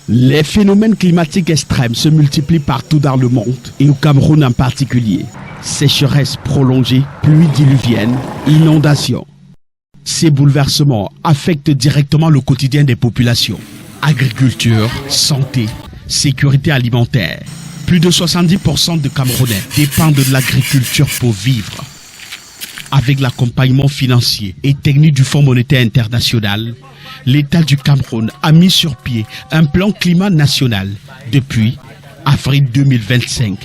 Les phénomènes climatiques extrêmes se multiplient partout dans le monde et au Cameroun en particulier. Sécheresse prolongée, pluies diluviennes, inondations. Ces bouleversements affectent directement le quotidien des populations. Agriculture, santé, sécurité alimentaire. Plus de 70% de Camerounais dépendent de l'agriculture pour vivre. Avec l'accompagnement financier et technique du Fonds monétaire international, l'État du Cameroun a mis sur pied un plan climat national depuis avril 2025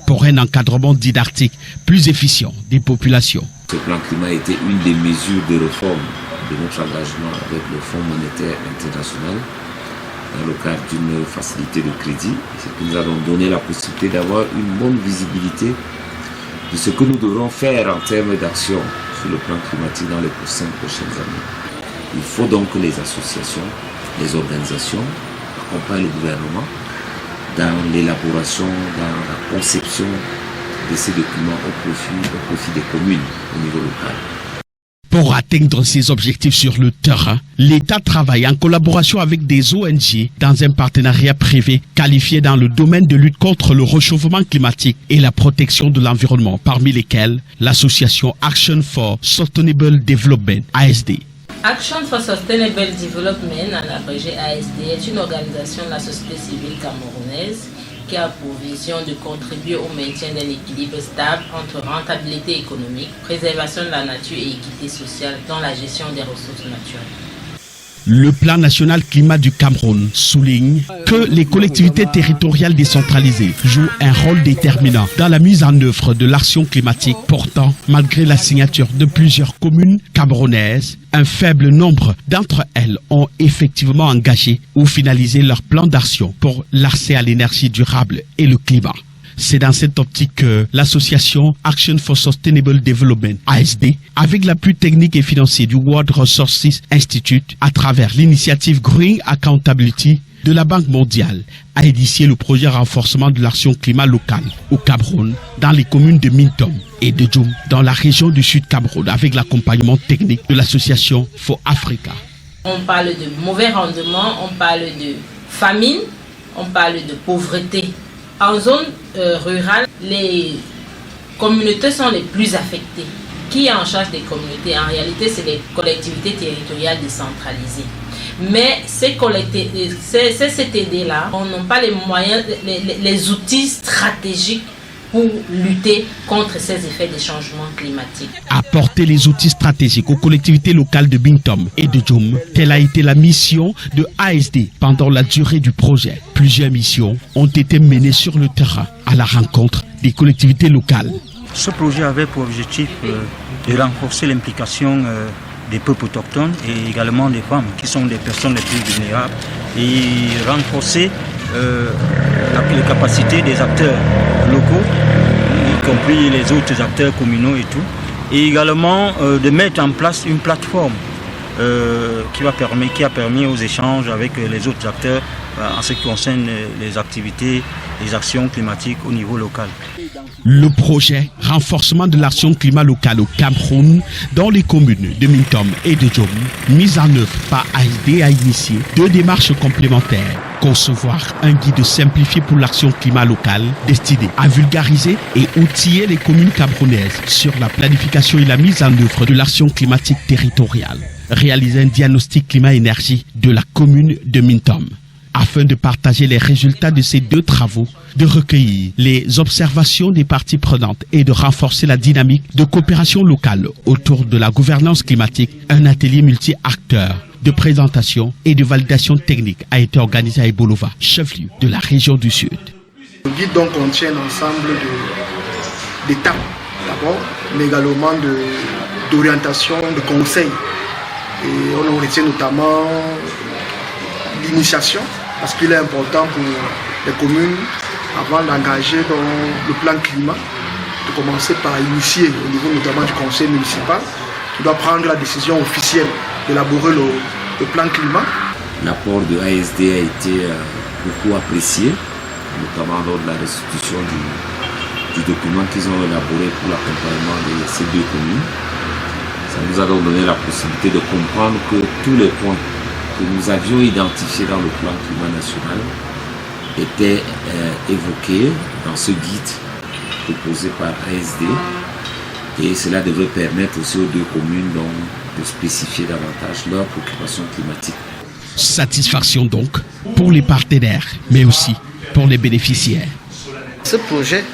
pour un encadrement didactique plus efficient des populations. Ce plan climat a été une des mesures de réforme de notre engagement avec le Fonds monétaire international dans le cadre d'une facilité de crédit. C'est que nous allons donner la possibilité d'avoir une bonne visibilité de ce que nous devrons faire en termes d'action sur le plan climatique dans les 5 prochaines années. Il faut donc que les associations, les organisations accompagnent le gouvernement dans l'élaboration, dans la conception de ces documents au profit des communes au niveau local. Pour atteindre ces objectifs sur le terrain, l'État travaille en collaboration avec des ONG dans un partenariat privé qualifié dans le domaine de lutte contre le réchauffement climatique et la protection de l'environnement, parmi lesquels l'association Action for Sustainable Development, ASD. Action for Sustainable Development, en abrégé ASD, est une organisation de la société civile camerounaise qui a pour vision de contribuer au maintien d'un équilibre stable entre rentabilité économique, préservation de la nature et équité sociale dans la gestion des ressources naturelles. Le plan national climat du Cameroun souligne que les collectivités territoriales décentralisées jouent un rôle déterminant dans la mise en œuvre de l'action climatique. Pourtant, malgré la signature de plusieurs communes camerounaises, un faible nombre d'entre elles ont effectivement engagé ou finalisé leur plan d'action pour l'accès à l'énergie durable et le climat. C'est dans cette optique que l'association Action for Sustainable Development, ASD, avec l'appui technique et financier du World Resources Institute, à travers l'initiative Green Accountability de la Banque mondiale, a initié le projet renforcement de l'action climat locale au Cameroun, dans les communes de Mintom et de Djoum, dans la région du Sud Cameroun, avec l'accompagnement technique de l'association For Africa. On parle de mauvais rendement, on parle de famine, on parle de pauvreté. En zone rurale, les communautés sont les plus affectées. Qui est en charge des communautés? En réalité, c'est les collectivités territoriales décentralisées. Mais ces CTD-là, on n'a pas les moyens, les outils stratégiques pour lutter contre ces effets des changements climatiques. Apporter les outils stratégiques aux collectivités locales de Bintom et de Djoum, telle a été la mission de ASD pendant la durée du projet. Plusieurs missions ont été menées sur le terrain à la rencontre des collectivités locales. Ce projet avait pour objectif de renforcer l'implication des peuples autochtones et également des femmes qui sont les personnes les plus vulnérables et renforcer les capacités des acteurs locaux, y compris les autres acteurs communaux et tout, et également de mettre en place une plateforme qui a permis aux échanges avec les autres acteurs en ce qui concerne les activités, les actions climatiques au niveau local. Le projet renforcement de l'action climat locale au Cameroun dans les communes de Mintom et de Djoum, mise en œuvre par ASD, a initié 2 démarches complémentaires. Concevoir un guide simplifié pour l'action climat locale destiné à vulgariser et outiller les communes camerounaises sur la planification et la mise en œuvre de l'action climatique territoriale. Réaliser un diagnostic climat-énergie de la commune de Mintom, afin de partager les résultats de ces 2 travaux, de recueillir les observations des parties prenantes et de renforcer la dynamique de coopération locale autour de la gouvernance climatique. Un atelier multi-acteurs de présentation et de validation technique a été organisé à Ebolova, chef-lieu de la région du Sud. Le guide donc contient un ensemble d'étapes d'abord, mais également d'orientation, de conseils. Et on retient notamment l'initiation, parce qu'il est important pour les communes, avant d'engager dans le plan climat, de commencer par initier au niveau notamment du conseil municipal, qui doit prendre la décision officielle d'élaborer le plan climat. L'apport de ASD a été beaucoup apprécié, notamment lors de la restitution du document qu'ils ont élaboré pour l'accompagnement de ces 2 communes. Ça nous a donc donné la possibilité de comprendre que tous les points que nous avions identifiés dans le plan climat national étaient évoqués dans ce guide proposé par ASD, et cela devrait permettre aussi aux deux communes donc, de spécifier davantage leurs préoccupations climatiques. Satisfaction donc pour les partenaires, mais aussi pour les bénéficiaires. Ce projet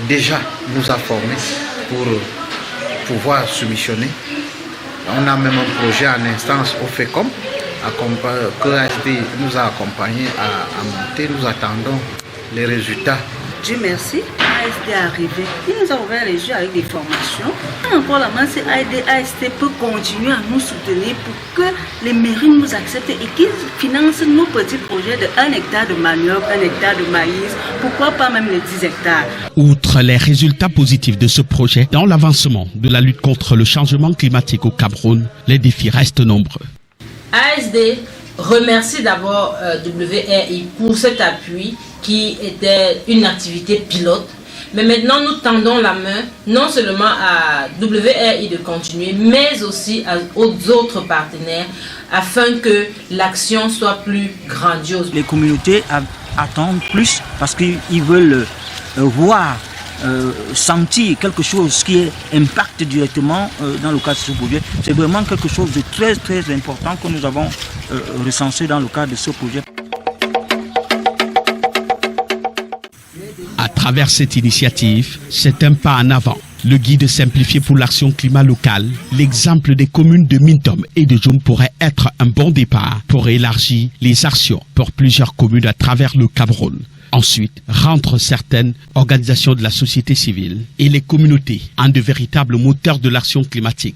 déjà nous a formés pour pouvoir soumissionner. On a même un projet en instance au FECOM que ASD nous a accompagnés à monter. Nous attendons les résultats. Dieu merci, ASD est arrivé. Il nous a ouvert les yeux avec des formations. Encore la main, c'est ASD peut continuer à nous soutenir pour que les mairies nous acceptent et qu'ils financent nos petits projets de 1 hectare de manioc, 1 hectare de maïs, pourquoi pas même les 10 hectares. Outre les résultats positifs de ce projet, dans l'avancement de la lutte contre le changement climatique au Cameroun, les défis restent nombreux. ASD remercie d'abord WRI pour cet appui qui était une activité pilote. Mais maintenant, nous tendons la main non seulement à WRI de continuer, mais aussi aux autres partenaires afin que l'action soit plus grandiose. Les communautés attendent plus parce qu'ils veulent voir, sentir quelque chose qui impacte directement dans le cadre de ce projet. C'est vraiment quelque chose de très très important que nous avons recensé dans le cadre de ce projet. À travers cette initiative, c'est un pas en avant. Le guide simplifié pour l'action climat locale, l'exemple des communes de Mintom et de Djoum pourrait être un bon départ pour élargir les actions pour plusieurs communes à travers le Cameroun. Ensuite, rendre certaines organisations de la société civile et les communautés en de véritables moteurs de l'action climatique.